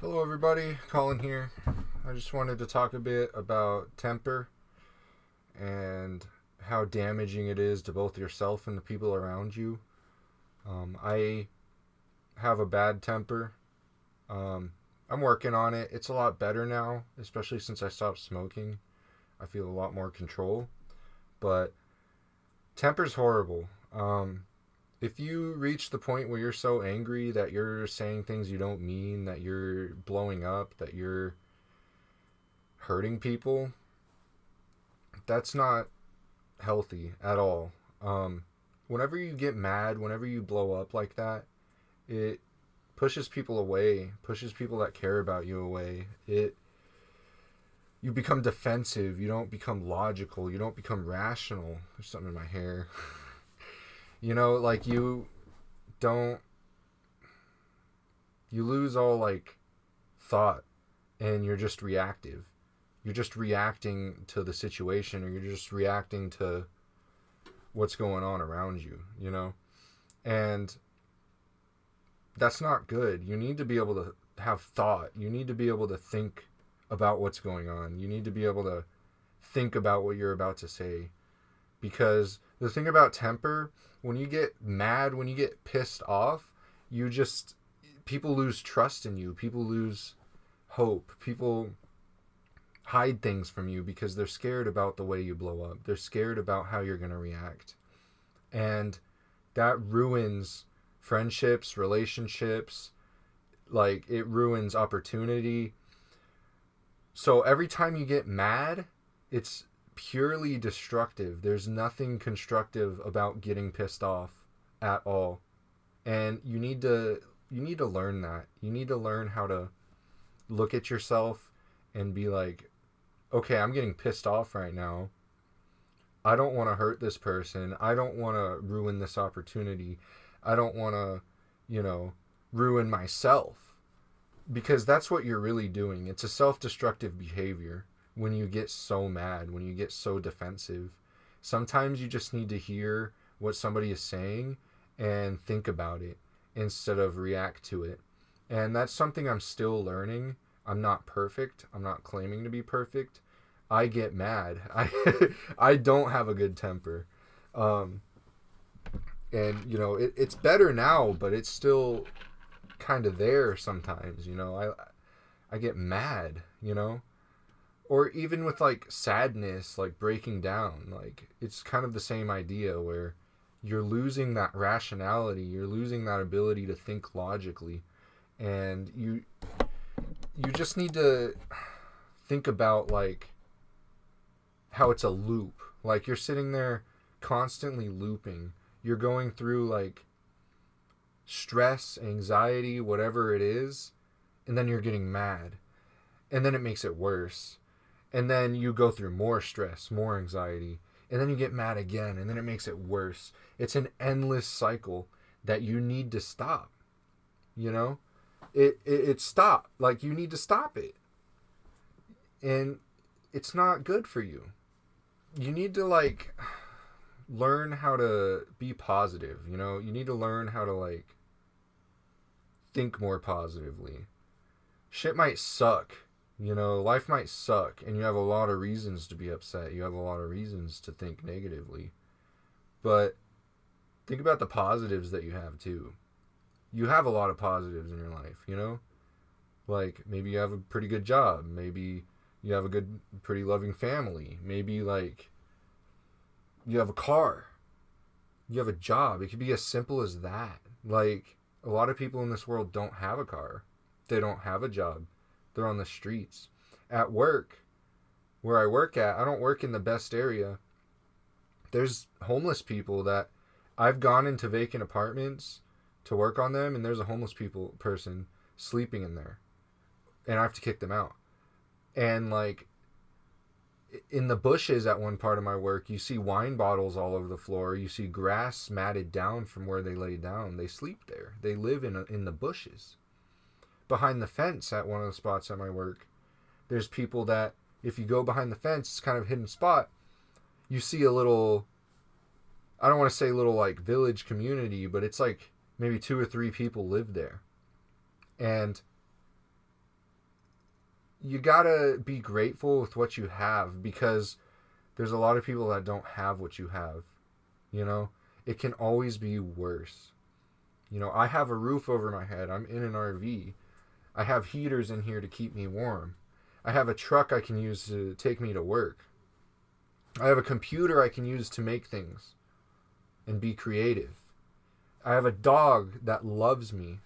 Hello, everybody. Colin here. I just wanted to talk a bit about temper and how damaging it is to both yourself and the people around you. I have a bad temper. Um, I'm working on it. It's a lot better now, especially since I stopped smoking. I feel a lot more control. But temper's horrible. If you reach the point where you're so angry that you're saying things you don't mean, that you're blowing up, that you're hurting people, that's not healthy at all. Whenever you get mad, whenever you blow up like that, it pushes people away, pushes people that care about you away. You become defensive, you don't become logical, you don't become rational. There's something in my hair. Like don't you lose all like thought and you're just reactive. You're just reacting to the situation, or you're just reacting to what's going on around you. And that's not good. You need to be able to have thought. You need to be able to think about what's going on. You need to be able to think about what you're about to say. Because the thing about temper, when you get mad, when you get pissed off, you just, people lose trust in you. People lose hope. People hide things from you because they're scared about the way you blow up. They're scared about how you're going to react. And that ruins friendships, relationships, like it ruins opportunity. So every time you get mad, it's purely destructive. There's nothing constructive about getting pissed off at all. And you need to learn that. You need to learn how to look at yourself and be like, okay, I'm getting pissed off right now. I don't want to hurt this person. I don't want to ruin this opportunity. I don't want to, ruin myself. Because that's what you're really doing. It's a self destructive behavior when you get so mad, when you get so defensive. Sometimes you just need to hear what somebody is saying and think about it instead of react to it. And that's something I'm still learning. I'm not perfect. I'm not claiming to be perfect. I get mad. I don't have a good temper. Um, and it's better now, but it's still kind of there sometimes. I get mad. Or even with like sadness, like breaking down, like it's kind of the same idea where you're losing that rationality, you're losing that ability to think logically, and you just need to think about like how it's a loop. Like you're sitting there constantly looping. You're going through like stress, anxiety, whatever it is, and then you're getting mad. And then it makes it worse. And then you go through more stress, more anxiety, and then you get mad again, and then it makes it worse. It's an endless cycle that you need to stop. You know, it stop. Like you need to stop it, and it's not good for you. You need to like learn how to be positive. You need to learn how to like think more positively. Shit might suck. Life might suck, and you have a lot of reasons to be upset. You have a lot of reasons to think negatively. But think about the positives that you have too. You have a lot of positives in your life. Like maybe you have a pretty good job. Maybe you have a good, pretty loving family. Maybe like you have a car. You have a job. It could be as simple as that. Like a lot of people in this world don't have a car. They don't have a job. They're on the streets. At work, where I work at, I don't work in the best area. There's homeless people that I've gone into vacant apartments to work on them, and there's a homeless person sleeping in there, and I have to kick them out. And like in the bushes at one part of my work, you see wine bottles all over the floor. You see grass matted down from where they lay down. They sleep there. They live in the bushes. Behind the fence at one of the spots at my work, there's people that if you go behind the fence, it's kind of a hidden spot. You see a little, I don't want to say little like village community, but it's like maybe 2 or 3 people live there. And you gotta be grateful with what you have, because there's a lot of people that don't have what you have. You know, it can always be worse. You know, I have a roof over my head. I'm in an RV. I have heaters in here to keep me warm. I have a truck I can use to take me to work. I have a computer I can use to make things and be creative. I have a dog that loves me,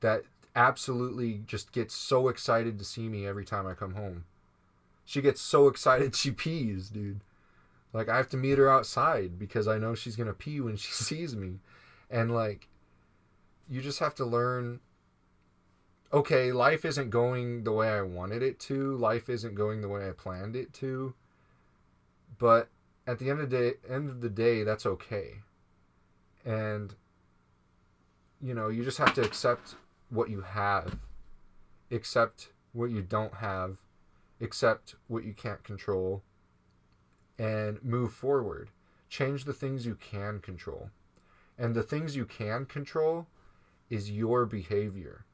that absolutely just gets so excited to see me every time I come home. She gets so excited she pees, dude. Like, I have to meet her outside because I know she's going to pee when she sees me. And, like, you just have to learn, okay, life isn't going the way I wanted it to. Life isn't going the way I planned it to. But at the end of the day, that's okay. And, you know, you just have to accept what you have, accept what you don't have, accept what you can't control, and move forward. Change the things you can control. And the things you can control is your behavior.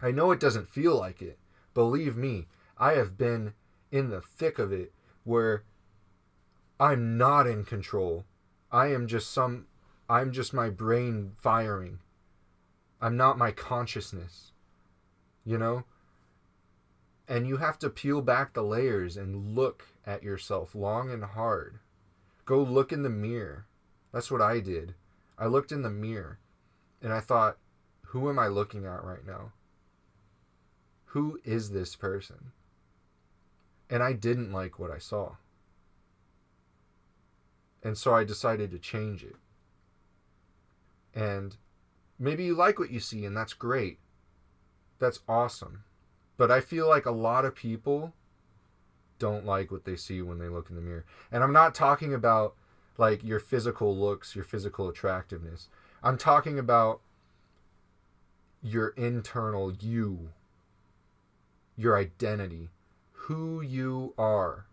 I know it doesn't feel like it. Believe me, I have been in the thick of it where I'm not in control. I'm just my brain firing. I'm not my consciousness. You know? And you have to peel back the layers and look at yourself long and hard. Go look in the mirror. That's what I did. I looked in the mirror and I thought, who am I looking at right now? Who is this person? And I didn't like what I saw. And so I decided to change it. And maybe you like what you see, and that's great. That's awesome. But I feel like a lot of people don't like what they see when they look in the mirror. And I'm not talking about like your physical looks, your physical attractiveness. I'm talking about your internal you, your identity, who you are.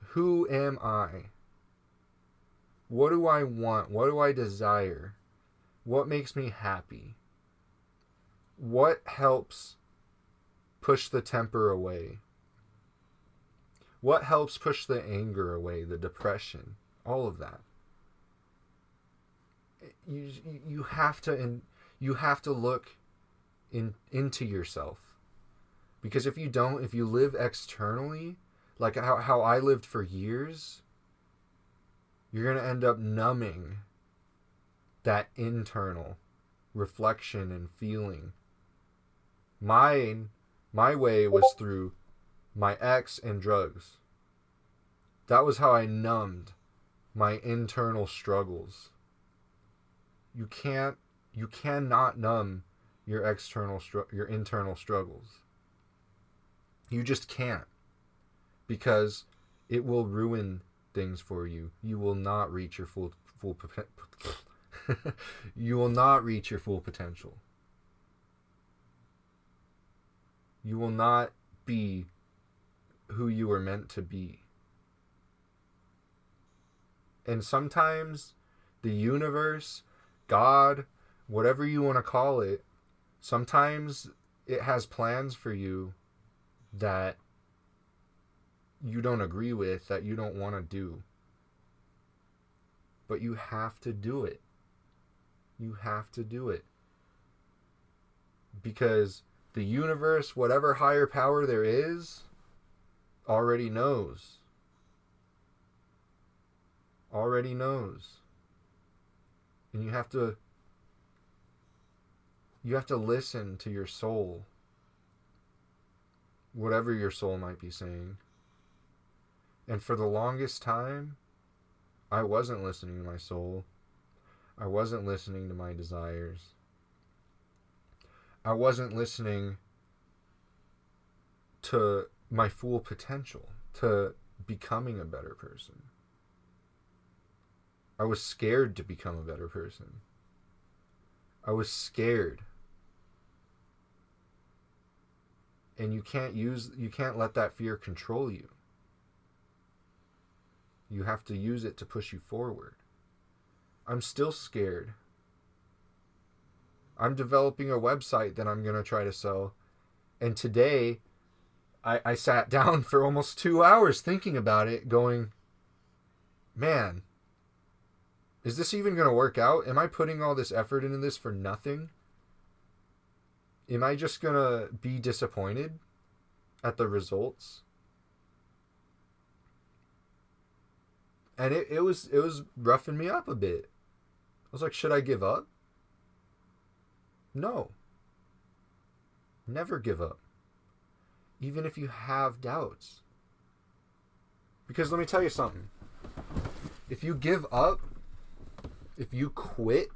Who am I? What do I want? What do I desire? What makes me happy? What helps push the temper away? What helps push the anger away, the depression, all of that? You have to look into yourself. Because if you don't, if you live externally, like how I lived for years, you're going to end up numbing that internal reflection and feeling. My way was through my ex and drugs. That was how I numbed my internal struggles. You cannot numb your internal struggles. You just can't, because it will ruin things for you. You will not reach your full you will not reach your full potential. You will not be who you were meant to be. And sometimes the universe, God, whatever you want to call it, sometimes it has plans for you that you don't agree with, that you don't want to do. But you have to do it. You have to do it. Because the universe, whatever higher power there is, already knows. Already knows. And you have to listen to your soul. Whatever your soul might be saying. And for the longest time, I wasn't listening to my soul. I wasn't listening to my desires. I wasn't listening to my full potential, to becoming a better person. I was scared to become a better person. I was scared. And you can't let that fear control you. You have to use it to push you forward. I'm still scared. I'm developing a website that I'm going to try to sell. And today, I sat down for almost 2 hours thinking about it, going, man, is this even going to work out? Am I putting all this effort into this for nothing? Am I just going to be disappointed at the results? And it was roughing me up a bit. I was like, should I give up? No. Never give up. Even if you have doubts. Because let me tell you something. If you give up, if you quit,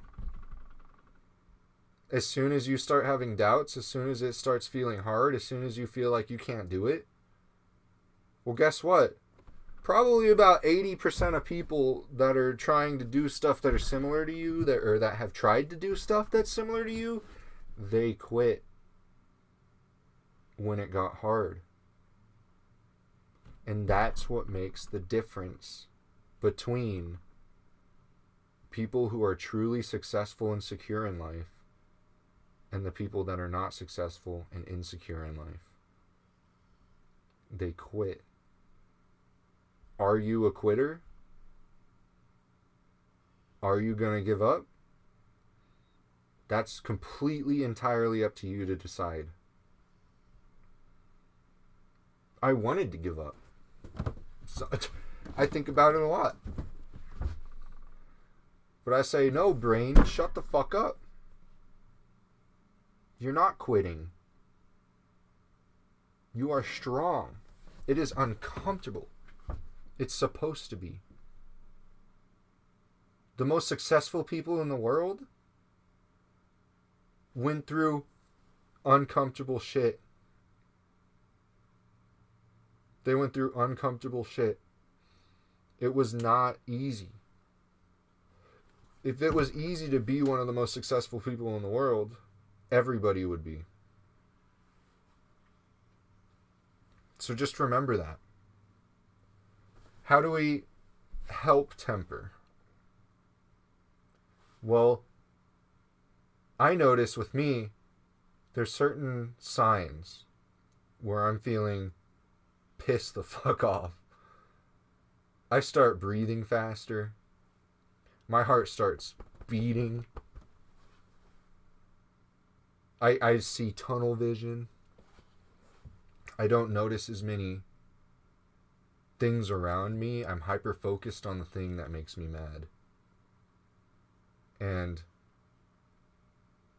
as soon as you start having doubts, as soon as it starts feeling hard, as soon as you feel like you can't do it, well, guess what? Probably about 80% of people that are trying to do stuff that are similar to you, that have tried to do stuff that's similar to you, they quit when it got hard. And that's what makes the difference between people who are truly successful and secure in life and the people that are not successful and insecure in life. They quit. Are you a quitter? Are you going to give up? That's completely entirely up to you to decide. I wanted to give up. So, I think about it a lot. But I say, no, brain, shut the fuck up. You're not quitting. You are strong. It is uncomfortable. It's supposed to be. The most successful people in the world went through uncomfortable shit. They went through uncomfortable shit. It was not easy. If it was easy to be one of the most successful people in the world, everybody would be. So just remember that. How do we help temper? Well, I notice with me, there's certain signs where I'm feeling pissed the fuck off. I start breathing faster. My heart starts beating. I see tunnel vision. I don't notice as many things around me. I'm hyper focused on the thing that makes me mad. And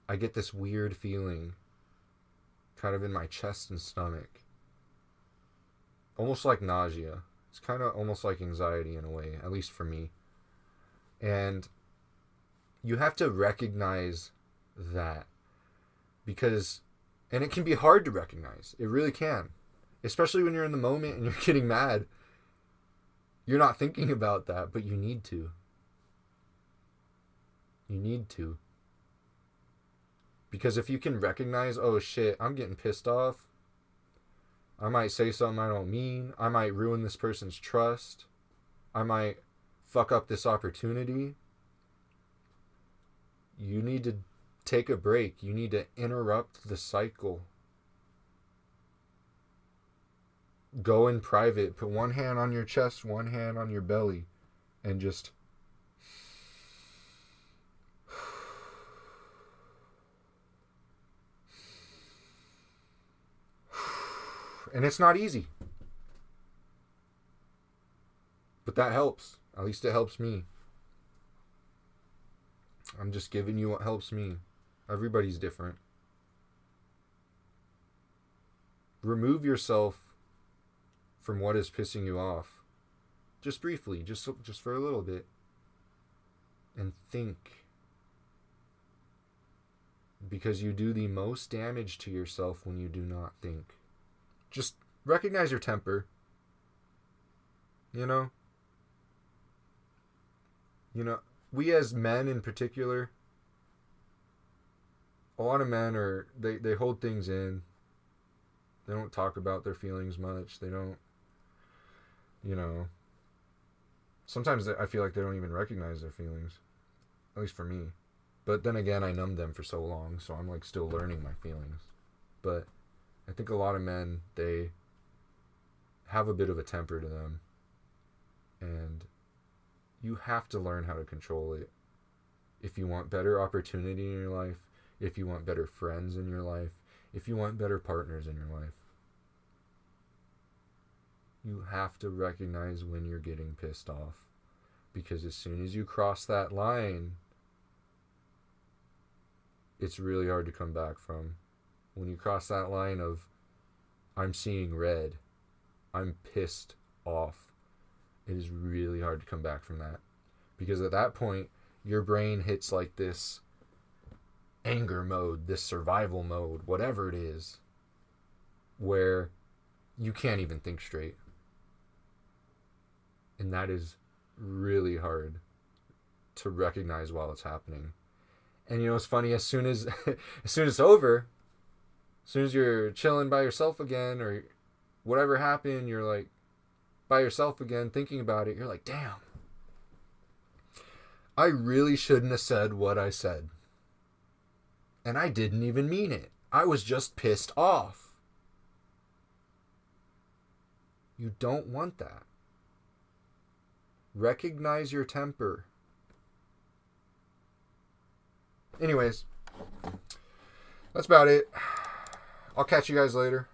I get this weird feeling kind of in my chest and stomach. Almost like nausea. It's kind of almost like anxiety in a way, at least for me. And you have to recognize that. Because, and it can be hard to recognize. It really can. Especially when you're in the moment and you're getting mad. You're not thinking about that, but you need to. You need to. Because if you can recognize, oh shit, I'm getting pissed off. I might say something I don't mean. I might ruin this person's trust. I might fuck up this opportunity. You need to take a break. You need to interrupt the cycle. Go in private. Put one hand on your chest, one hand on your belly, and just... And it's not easy. But that helps. At least it helps me. I'm just giving you what helps me. Everybody's different. Remove yourself from what is pissing you off. Just briefly, just for a little bit. And think. Because you do the most damage to yourself when you do not think. Just recognize your temper. You know, we as men in particular, a lot of men are, they hold things in. They don't talk about their feelings much. They don't, sometimes I feel like they don't even recognize their feelings. At least for me. But then again, I numbed them for so long, so I'm like still learning my feelings. But I think a lot of men, they have a bit of a temper to them. And you have to learn how to control it. If you want better opportunity in your life, if you want better friends in your life, if you want better partners in your life, you have to recognize when you're getting pissed off. Because as soon as you cross that line, it's really hard to come back from. When you cross that line of, I'm seeing red, I'm pissed off, it is really hard to come back from that. Because at that point, your brain hits like this anger mode, this survival mode, whatever it is, where you can't even think straight. And that is really hard to recognize while it's happening. And you know, it's funny, as soon as it's over, as soon as you're chilling by yourself again, or whatever happened, you're like by yourself again thinking about it, you're like, damn, I really shouldn't have said what I said. And I didn't even mean it. I was just pissed off. You don't want that. Recognize your temper. Anyways, that's about it. I'll catch you guys later.